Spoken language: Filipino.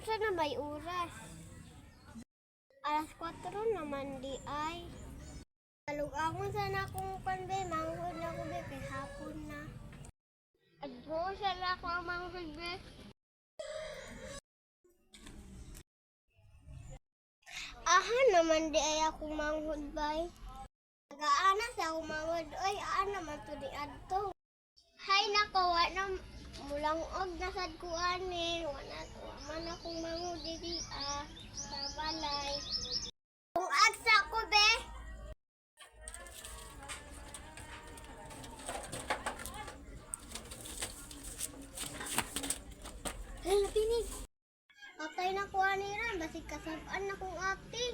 Unsa na may oras? Alas 4 naman di ay. Talug-angon sana akong kanbe, manghod na ko be, kay hapon na. Adto sana ako ang manghod be. Aha naman di ay ako manghod bay. Nagaana sa ako manghod, ay aan naman to di adto. Hay nako, wa na mulang og nasad ko ani, wa man akong manghod diri sa balay. Kung agsa ko be. Ay, napinig. Patay na ko aniran, basig kasabaan na kong ate.